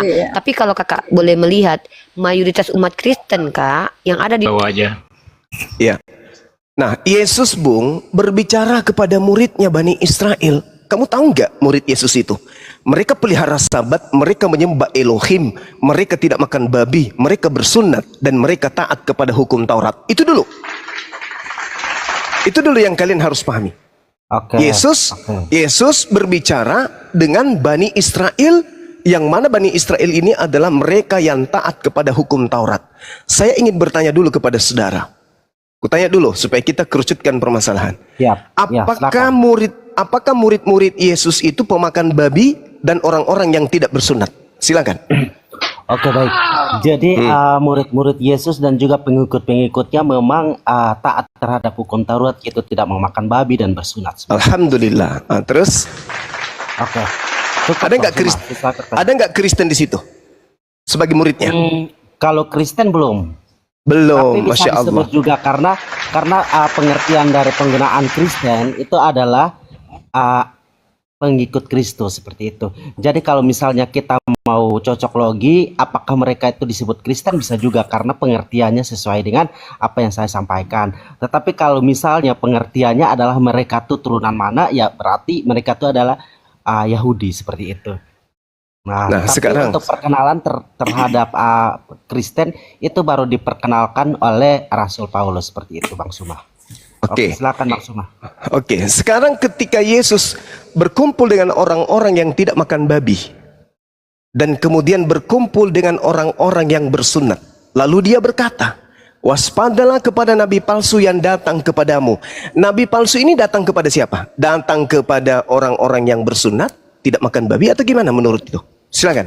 Nah, Iya. tapi kalau kakak boleh melihat mayoritas umat Kristen kak yang ada di Bawa aja. Ya. Nah, Yesus Bung berbicara kepada muridnya Bani Israel. Kamu tahu nggak murid Yesus itu? Mereka pelihara sabat, mereka menyembah Elohim, mereka tidak makan babi, mereka bersunat, dan mereka taat kepada hukum Taurat. Itu dulu. Itu dulu yang kalian harus pahami. Oke. Yesus berbicara dengan Bani Israel, yang mana Bani Israel ini adalah mereka yang taat kepada hukum Taurat. Saya ingin bertanya dulu kepada saudara. Kutanya dulu supaya kita kerucutkan permasalahan. Apakah murid-murid Yesus itu pemakan babi dan orang-orang yang tidak bersunat? Silakan. Oke, baik. Jadi murid-murid Yesus dan juga pengikut-pengikutnya memang taat terhadap hukum Taurat, yaitu tidak memakan babi dan bersunat. Alhamdulillah. Terus? Oke. Ada nggak Kristen di situ sebagai muridnya? Kalau Kristen belum. Belum, tapi bisa Masya Allah. disebut juga karena pengertian dari penggunaan Kristen itu adalah pengikut Kristus, seperti itu. Jadi kalau misalnya kita mau cocok logi, apakah mereka itu disebut Kristen, bisa juga karena pengertiannya sesuai dengan apa yang saya sampaikan. Tetapi kalau misalnya pengertiannya adalah mereka tuh turunan mana, ya berarti mereka tuh adalah Yahudi, seperti itu. Nah, tapi sekarang untuk perkenalan terhadap Kristen itu baru diperkenalkan oleh Rasul Paulus, seperti itu, Bang Suma. Oke, silakan Bang Suma. Oke, sekarang ketika Yesus berkumpul dengan orang-orang yang tidak makan babi dan kemudian berkumpul dengan orang-orang yang bersunat, lalu dia berkata, waspadalah kepada nabi palsu yang datang kepadamu. Nabi palsu ini datang kepada siapa? Datang kepada orang-orang yang bersunat, tidak makan babi, atau gimana menurut itu? Silakan.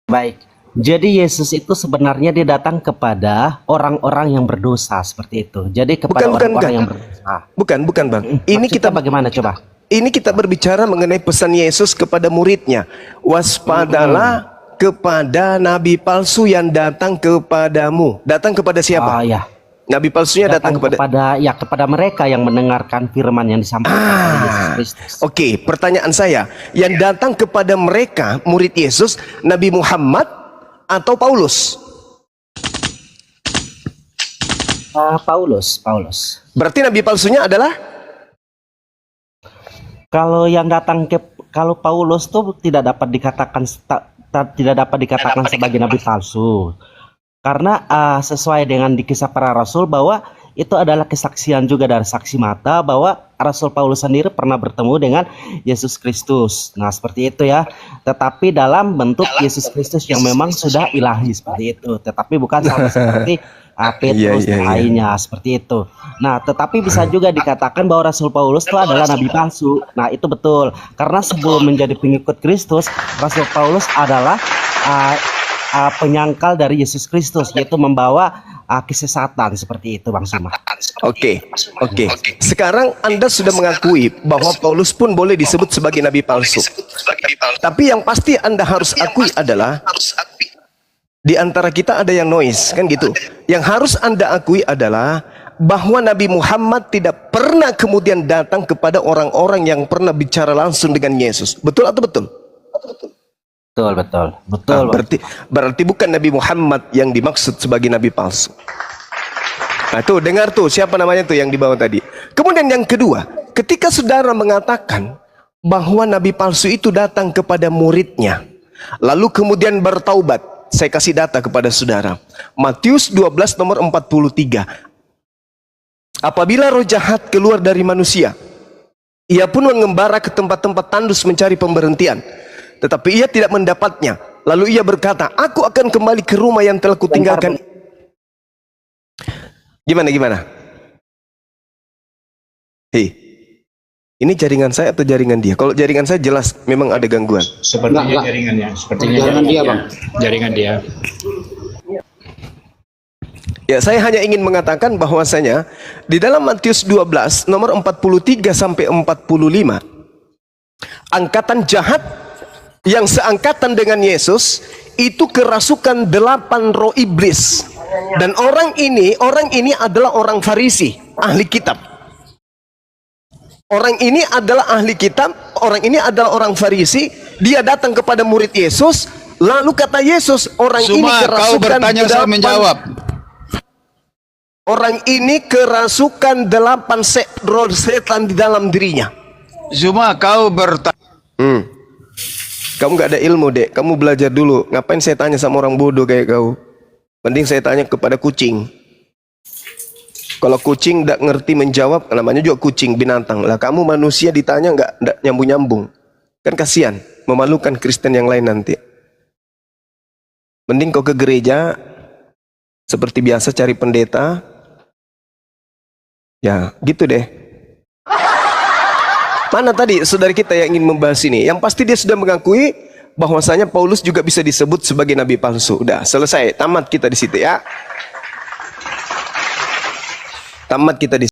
Baik. Jadi Yesus itu sebenarnya dia datang kepada orang-orang yang berdosa, seperti itu. Jadi kepada orang-orang yang berdosa. Bukan, Bang. Ini Maksudnya kita bagaimana coba? Ini kita berbicara mengenai pesan Yesus kepada muridnya. Waspadalah kepada nabi palsu yang datang kepadamu. Datang kepada siapa? Ya. Nabi palsunya datang kepada mereka yang mendengarkan firman yang disampaikan oleh Yesus Kristus. Oke, pertanyaan saya, yang datang kepada mereka murid Yesus, Nabi Muhammad atau Paulus? Paulus. Berarti nabi palsunya adalah? Kalau yang datang kalau Paulus tuh tidak dapat dikatakan sebagai nabi palsu. Karena sesuai dengan di kisah para rasul bahwa itu adalah kesaksian juga dari saksi mata bahwa Rasul Paulus sendiri pernah bertemu dengan Yesus Kristus. Nah, seperti itu ya. Tetapi dalam bentuk Yesus Kristus yang memang sudah ilahi, seperti itu. Tetapi bukan sama seperti Petrus dan lainnya, seperti itu. Nah, tetapi bisa juga dikatakan bahwa Rasul Paulus itu adalah nabi palsu. Nah, itu betul. Karena sebelum menjadi pengikut Kristus, Rasul Paulus adalah penyangkal dari Yesus Kristus, yaitu membawa kesesatan, seperti itu, Bang Suma. Oke. Sekarang Anda sudah mengakui bahwa Paulus pun boleh disebut sebagai nabi palsu. Tapi yang pasti Anda harus akui adalah di antara kita ada yang noise, kan gitu. Yang harus Anda akui adalah bahwa Nabi Muhammad tidak pernah kemudian datang kepada orang-orang yang pernah bicara langsung dengan Yesus. Betul atau betul? Betul. Berarti bukan Nabi Muhammad yang dimaksud sebagai nabi palsu. Nah, tuh dengar tuh siapa namanya tuh yang di bawah tadi. Kemudian yang kedua, ketika saudara mengatakan bahwa nabi palsu itu datang kepada muridnya, lalu kemudian bertaubat. Saya kasih data kepada saudara. Matius 12 nomor 43. Apabila roh jahat keluar dari manusia, ia pun mengembara ke tempat-tempat tandus mencari pemberhentian. Tetapi ia tidak mendapatnya. Lalu ia berkata, aku akan kembali ke rumah yang telah kutinggalkan. Gimana? Hei, ini jaringan saya atau jaringan dia? Kalau jaringan saya jelas memang ada gangguan. Sepertinya jaringannya. Jaringan dia, Bang. Jaringan dia. Ya, saya hanya ingin mengatakan bahwasanya di dalam Matius 12 nomor 43 sampai 45, angkatan jahat yang seangkatan dengan Yesus itu kerasukan 8 roh iblis, dan orang ini adalah orang Farisi, ahli kitab. Orang ini adalah ahli kitab, orang ini adalah orang Farisi dia datang kepada murid Yesus, lalu kata Yesus, orang ini Cuma kau kerasukan bertanya saya menjawab. Orang ini kerasukan 8 roh setan di dalam dirinya. Cuma kau bertanya. Kamu gak ada ilmu, Dek. Kamu belajar dulu. Ngapain saya tanya sama orang bodoh kayak kau? Mending saya tanya kepada kucing. Kalau kucing gak ngerti menjawab, namanya juga kucing, binatang. Lah kamu manusia ditanya gak nyambung-nyambung. Kan kasihan, memalukan Kristen yang lain nanti. Mending kau ke gereja, seperti biasa cari pendeta. Ya, gitu deh. Mana tadi saudara kita yang ingin membahas ini? Yang pasti dia sudah mengakui bahwasanya Paulus juga bisa disebut sebagai nabi palsu. Udah, selesai. Tamat kita di situ ya. Tamat kita di